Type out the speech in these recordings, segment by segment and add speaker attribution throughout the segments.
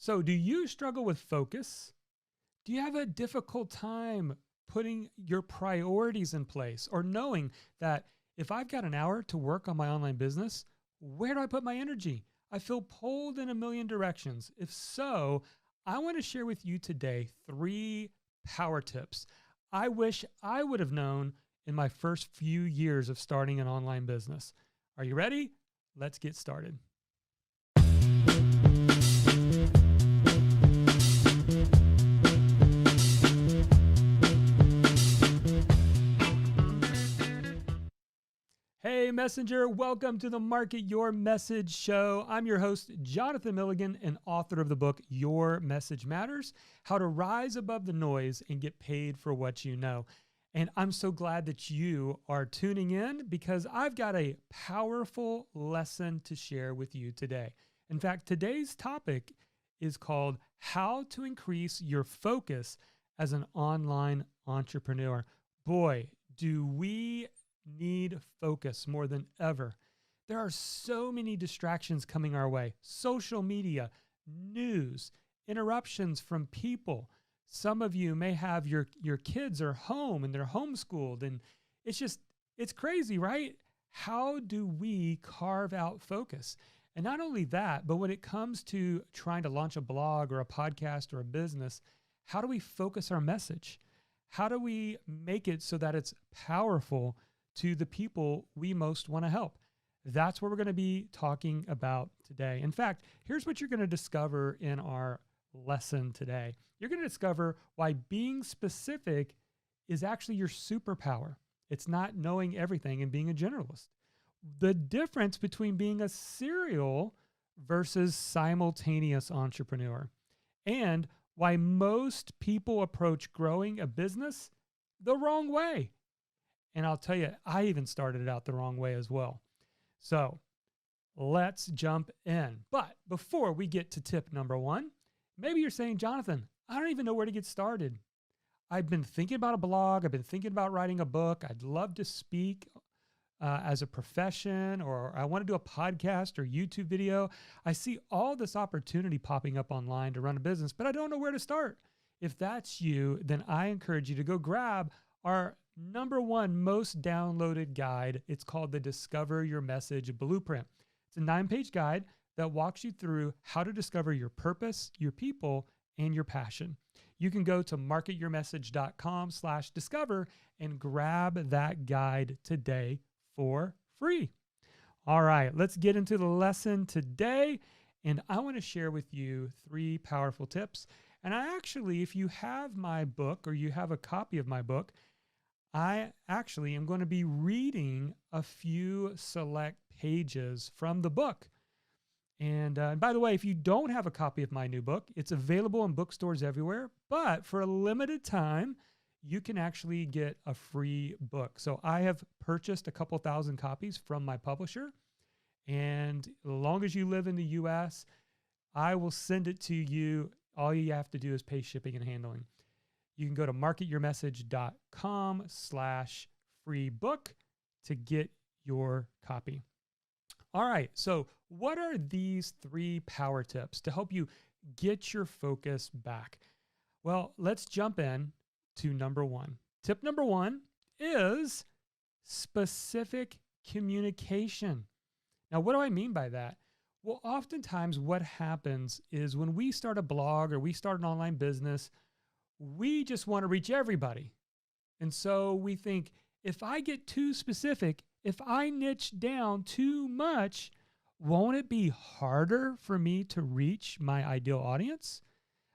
Speaker 1: So, do you struggle with focus? Do you have a difficult time putting your priorities in place or knowing that if I've got an hour to work on my online business, where do I put my energy? I feel pulled in a million directions. If so, I want to share with you today 3 power tips I wish I would have known in my first few years of starting an online business. Are you ready? Let's get started. Hey, Messenger, welcome to the Market Your Message show. I'm your host, Jonathan Milligan, and author of the book, Your Message Matters, How to Rise Above the Noise and Get Paid for What You Know. And I'm so glad that you are tuning in because I've got a powerful lesson to share with you today. In fact, today's topic is called How to Increase Your Focus as an Online Entrepreneur. Boy, do we need focus more than ever. There are so many distractions coming our way. Social media, news, interruptions from people. Some of you may have your kids are home and they're homeschooled, and it's crazy, right? How do we carve out focus? And not only that, but when it comes to trying to launch a blog or a podcast or a business, how do we focus our message? How do we make it so that it's powerful to the people we most want to help? That's what we're going to be talking about today. In fact, here's what you're going to discover in our lesson today. You're going to discover why being specific is actually your superpower. It's not knowing everything and being a generalist. The difference between being a serial versus simultaneous entrepreneur, and why most people approach growing a business the wrong way. And I'll tell you, I even started it out the wrong way as well. So let's jump in. But before we get to tip number 1, maybe you're saying, Jonathan, I don't even know where to get started. I've been thinking about a blog. I've been thinking about writing a book. I'd love to speak as a profession, or I want to do a podcast or YouTube video. I see all this opportunity popping up online to run a business, but I don't know where to start. If that's you, then I encourage you to go grab our number 1 most downloaded guide. It's called the Discover Your Message Blueprint. It's a 9-page guide that walks you through how to discover your purpose, your people, and your passion. You can go to marketyourmessage.com/discover and grab that guide today for free. All right, let's get into the lesson today. And I want to share with you 3 powerful tips. And I actually, if you have my book or you have a copy of my book, I actually am going to be reading a few select pages from the book. And by the way, if you don't have a copy of my new book, it's available in bookstores everywhere. But for a limited time, you can actually get a free book. So I have purchased a couple thousand copies from my publisher. And as long as you live in the US, I will send it to you. All you have to do is pay shipping and handling. You can go to marketyourmessage.com/free book to get your copy. All right. So what are these 3 power tips to help you get your focus back? Well, let's jump in to number 1. Tip number 1 is specific communication. Now, what do I mean by that? Well, oftentimes what happens is when we start a blog or we start an online business, we just want to reach everybody. And so we think, if I get too specific, if I niche down too much, won't it be harder for me to reach my ideal audience?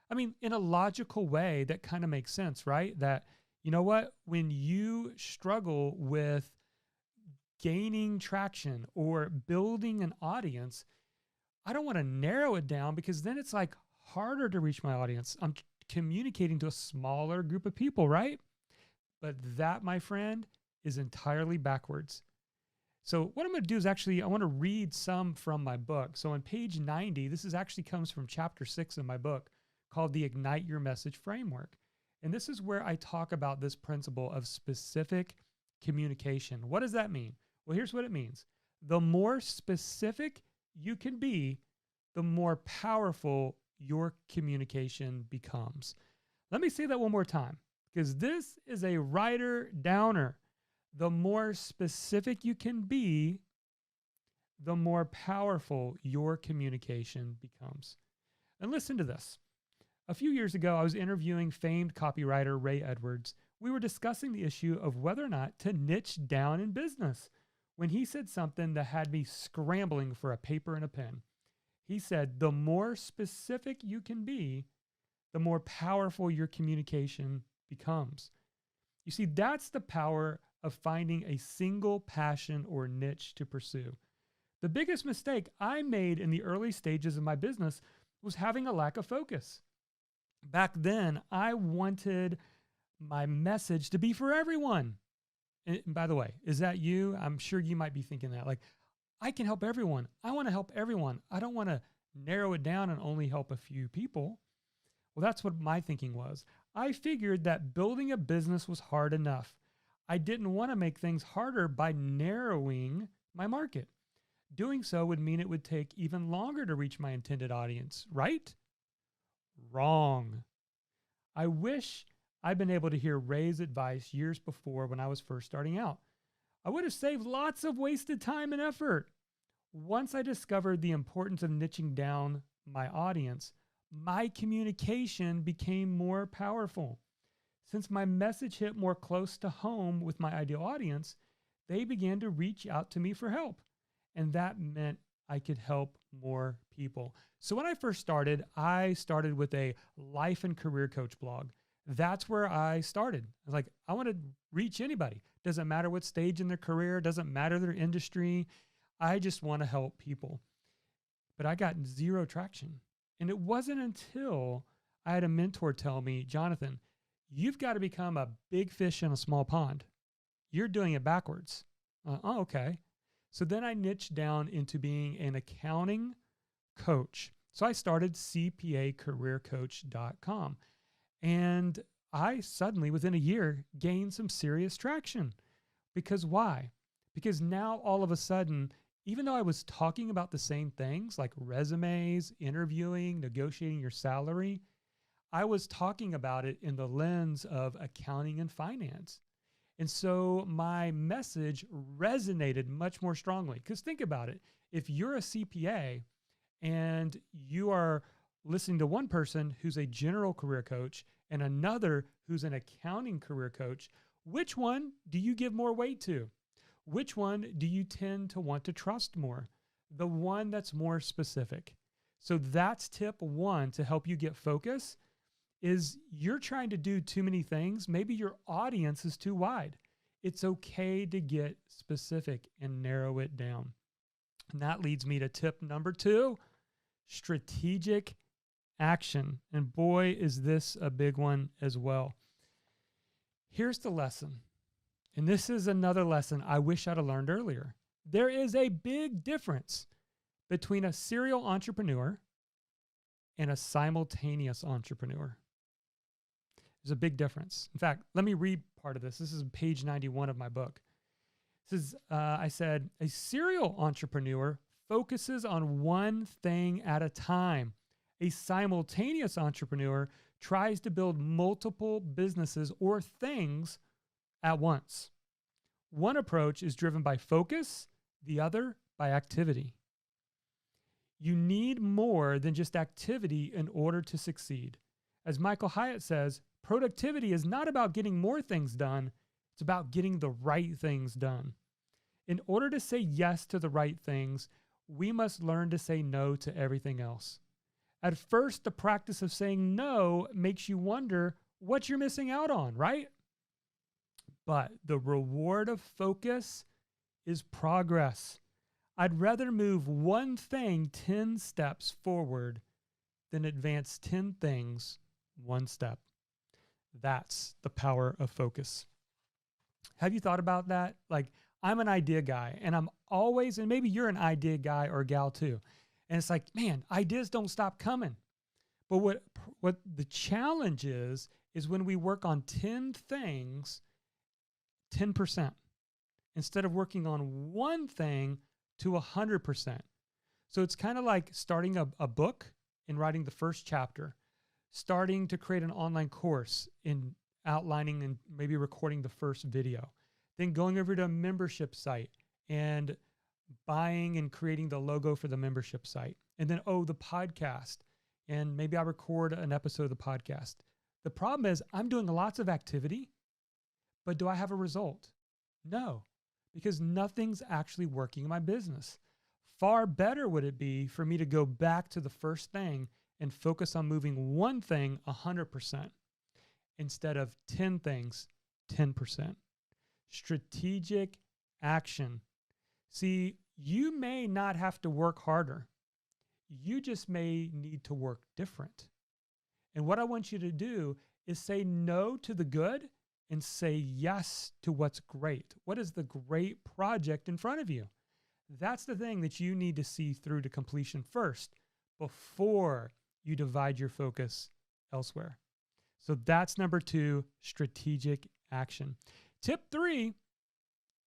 Speaker 1: I mean, in a logical way, that kind of makes sense, right? That, you know what, when you struggle with gaining traction or building an audience, I don't want to narrow it down because then it's like harder to reach my audience. I'm communicating to a smaller group of people, right? But that, my friend, is entirely backwards. So what I'm going to do is actually, I want to read some from my book. So on page 90, this actually comes from chapter 6 of my book called the Ignite Your Message Framework. And this is where I talk about this principle of specific communication. What does that mean? Well, here's what it means. The more specific you can be, the more powerful your communication becomes. Let me say that one more time, because this is a writer downer. The more specific you can be, the more powerful your communication becomes. And listen to this. A few years ago, I was interviewing famed copywriter Ray Edwards. We were discussing the issue of whether or not to niche down in business when he said something that had me scrambling for a paper and a pen. He said, the more specific you can be, the more powerful your communication becomes. You see, that's the power of finding a single passion or niche to pursue. The biggest mistake I made in the early stages of my business was having a lack of focus. Back then, I wanted my message to be for everyone. And by the way, is that you? I'm sure you might be thinking that. Like, I can help everyone. I want to help everyone. I don't want to narrow it down and only help a few people. Well, that's what my thinking was. I figured that building a business was hard enough. I didn't want to make things harder by narrowing my market. Doing so would mean it would take even longer to reach my intended audience, right? Wrong. I wish I'd been able to hear Ray's advice years before when I was first starting out. I would have saved lots of wasted time and effort. Once I discovered the importance of niching down my audience, my communication became more powerful. Since my message hit more close to home with my ideal audience, they began to reach out to me for help. And that meant I could help more people. So when I first started, I started with a life and career coach blog. That's where I started. I was like, I want to reach anybody. Doesn't matter what stage in their career, doesn't matter their industry. I just want to help people. But I got zero traction. And it wasn't until I had a mentor tell me, Jonathan, you've got to become a big fish in a small pond. You're doing it backwards. Oh, okay. So then I niched down into being an accounting coach. So I started cpacareercoach.com. And I suddenly, within a year, gained some serious traction. Because why? Because now all of a sudden, even though I was talking about the same things like resumes, interviewing, negotiating your salary, I was talking about it in the lens of accounting and finance. And so my message resonated much more strongly. Because think about it. If you're a CPA and you are listening to one person who's a general career coach and another who's an accounting career coach, which one do you give more weight to? Which one do you tend to want to trust more? The one that's more specific. So that's tip one to help you get focus. Is you're trying to do too many things. Maybe your audience is too wide. It's okay to get specific and narrow it down. And that leads me to tip number 2, strategic action. And boy, is this a big one as well. Here's the lesson. And this is another lesson I wish I'd have learned earlier. There is a big difference between a serial entrepreneur and a simultaneous entrepreneur. There's a big difference. In fact, let me read part of this. This is page 91 of my book. This is, I said, a serial entrepreneur focuses on one thing at a time. A simultaneous entrepreneur tries to build multiple businesses or things at once. One approach is driven by focus, the other by activity. You need more than just activity in order to succeed. As Michael Hyatt says, productivity is not about getting more things done. It's about getting the right things done. In order to say yes to the right things, we must learn to say no to everything else. At first, the practice of saying no makes you wonder what you're missing out on, right? But the reward of focus is progress. I'd rather move one thing 10 steps forward than advance 10 things one step. That's the power of focus. Have you thought about that? Like, I'm an idea guy, and I'm always, and maybe you're an idea guy or gal too. And it's like, man, ideas don't stop coming. But what the challenge is when we work on 10 things, 10%, instead of working on one thing to 100%. So it's kind of like starting a book in writing the first chapter, starting to create an online course in outlining and maybe recording the first video, then going over to a membership site and buying and creating the logo for the membership site. And then, the podcast. And maybe I record an episode of the podcast. The problem is I'm doing lots of activity, but do I have a result? No, because nothing's actually working in my business. Far better would it be for me to go back to the first thing and focus on moving one thing 100% instead of 10 things 10%. Strategic action. See, you may not have to work harder. You just may need to work different. And what I want you to do is say no to the good and say yes to what's great. What is the great project in front of you? That's the thing that you need to see through to completion first before you divide your focus elsewhere. So that's number 2, strategic action. Tip 3,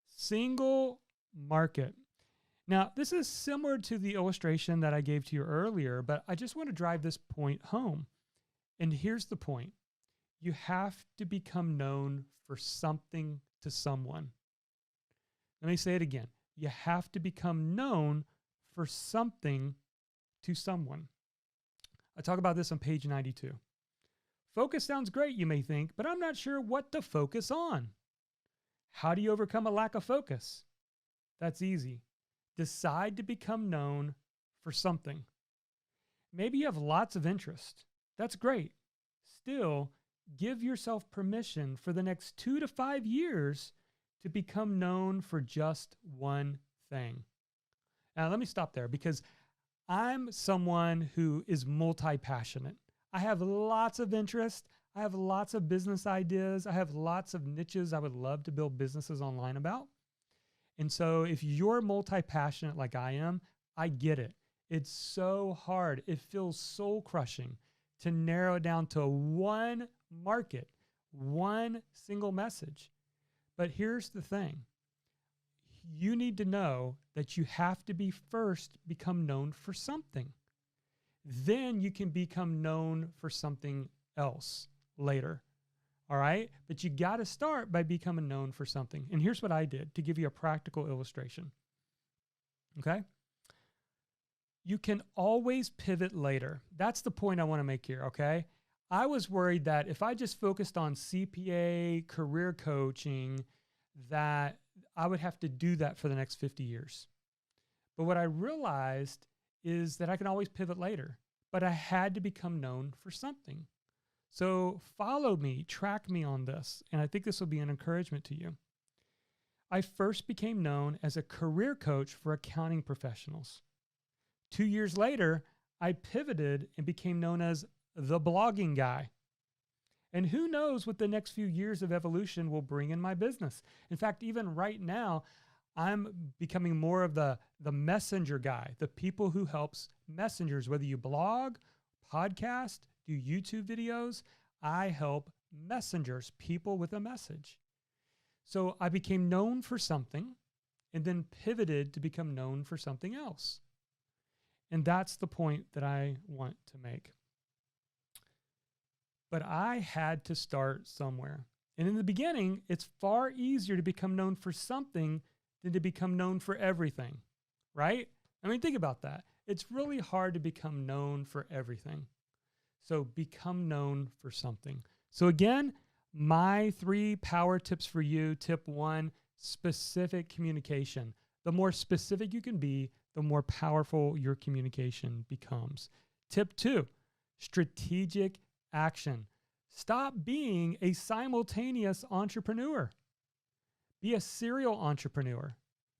Speaker 1: single market. Now, this is similar to the illustration that I gave to you earlier, but I just want to drive this point home. And here's the point. You have to become known for something to someone. Let me say it again. You have to become known for something to someone. I talk about this on page 92. Focus sounds great, you may think, but I'm not sure what to focus on. How do you overcome a lack of focus? That's easy. Decide to become known for something. Maybe you have lots of interest. That's great. Still, give yourself permission for the next 2 to 5 years to become known for just one thing. Now, let me stop there because I'm someone who is multi-passionate. I have lots of interest. I have lots of business ideas. I have lots of niches I would love to build businesses online about. And so if you're multi-passionate like I am, I get it. It's so hard. It feels soul crushing to narrow it down to one market, one single message. But here's the thing. You need to know that you have to become known for something. Then you can become known for something else later. All right? But you got to start by becoming known for something. And here's what I did to give you a practical illustration. Okay? You can always pivot later. That's the point I want to make here, okay? I was worried that if I just focused on CPA, career coaching, that I would have to do that for the next 50 years. But what I realized is that I can always pivot later, but I had to become known for something. So follow me, track me on this, and I think this will be an encouragement to you. I first became known as a career coach for accounting professionals. 2 years later, I pivoted and became known as the blogging guy. And who knows what the next few years of evolution will bring in my business. In fact, even right now, I'm becoming more of the messenger guy, the people who helps messengers, whether you blog, podcast, do YouTube videos, I help messengers, people with a message. So I became known for something and then pivoted to become known for something else. And that's the point that I want to make. But I had to start somewhere. And in the beginning, it's far easier to become known for something than to become known for everything, right? I mean, think about that. It's really hard to become known for everything. So become known for something. So again, my 3 power tips for you. Tip 1, specific communication. The more specific you can be, the more powerful your communication becomes. Tip 2, strategic action. Stop being a simultaneous entrepreneur. Be a serial entrepreneur.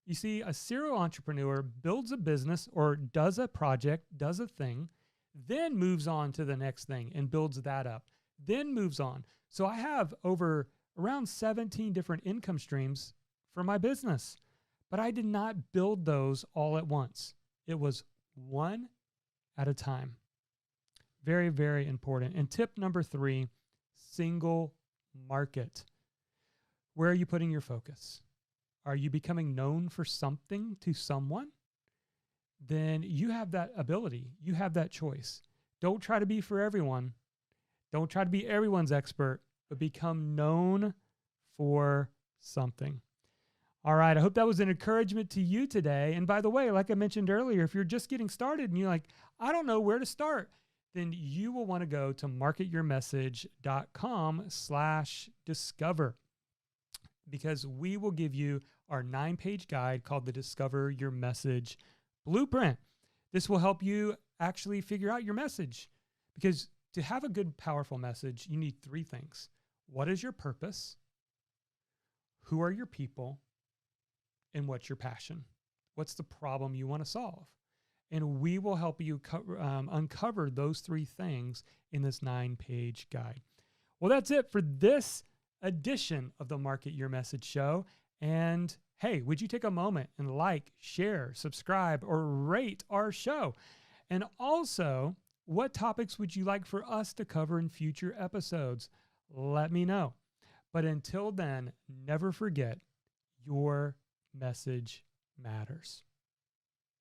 Speaker 1: You see, a serial entrepreneur builds a business or does a project, does a thing, then moves on to the next thing and builds that up, then moves on. So I have around 17 different income streams for my business, but I did not build those all at once. It was one at a time. Very, very important. And tip number 3, single market. Where are you putting your focus? Are you becoming known for something to someone? Then you have that ability. You have that choice. Don't try to be for everyone. Don't try to be everyone's expert, but become known for something. All right, I hope that was an encouragement to you today. And by the way, like I mentioned earlier, if you're just getting started and you're like, I don't know where to start, then you will want to go to marketyourmessage.com/discover, because we will give you our 9-page guide called the Discover Your Message Blueprint. This will help you actually figure out your message, because to have a good, powerful message, you need 3 things. What is your purpose? Who are your people? And what's your passion? What's the problem you want to solve? And we will help you uncover those 3 things in this 9-page guide. Well, that's it for this edition of the Market Your Message show. And hey, would you take a moment and like, share, subscribe, or rate our show? And also, what topics would you like for us to cover in future episodes? Let me know. But until then, never forget, your message matters.